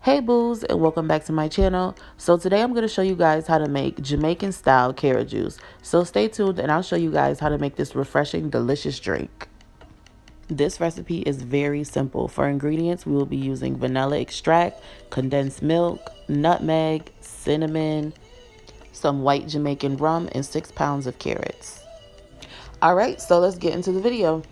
Hey boos, and welcome back to my channel. So today I'm going to show you guys how to make Jamaican style carrot juice. So stay tuned and I'll show you guys how to make this refreshing, delicious drink. This recipe is very simple. For ingredients, we will be using vanilla extract, condensed milk, nutmeg, cinnamon, some white Jamaican rum, and 6 pounds of carrots. Alright, so let's get into the video.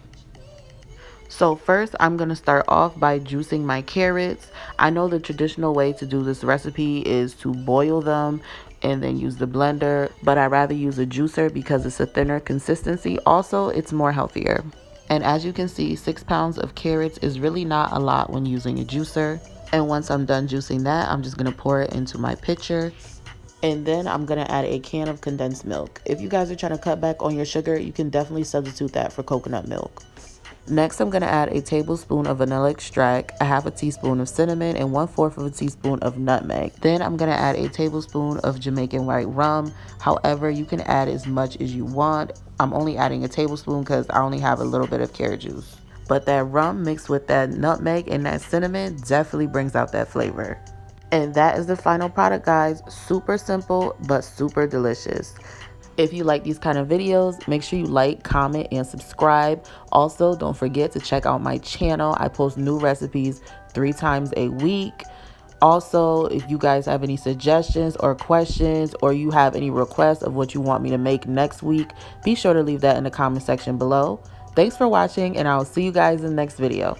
So first I'm going to start off by juicing my carrots. I know the traditional way to do this recipe is to boil them and then use the blender, but I rather use a juicer because it's a thinner consistency. Also, it's more healthier. And as you can see, 6 pounds of carrots is really not a lot when using a juicer. And once I'm done juicing that, I'm just going to pour it into my pitcher. And then I'm going to add a can of condensed milk. If you guys are trying to cut back on your sugar, you can definitely substitute that for coconut milk. Next, I'm going to add a tablespoon of vanilla extract, a half a teaspoon of cinnamon, and 1/4 of a teaspoon of nutmeg. Then I'm going to add a tablespoon of Jamaican white rum. However, you can add as much as you want. I'm only adding a tablespoon because I only have a little bit of carrot juice. But that rum mixed with that nutmeg and that cinnamon definitely brings out that flavor. And that is the final product, guys. Super simple, but super delicious. If you like these kind of videos, make sure you like, comment, and subscribe. Also, don't forget to check out my channel. I post new recipes 3 times a week. Also, if you guys have any suggestions or questions, or you have any requests of what you want me to make next week, be sure to leave that in the comment section below. Thanks for watching, and I'll see you guys in the next video.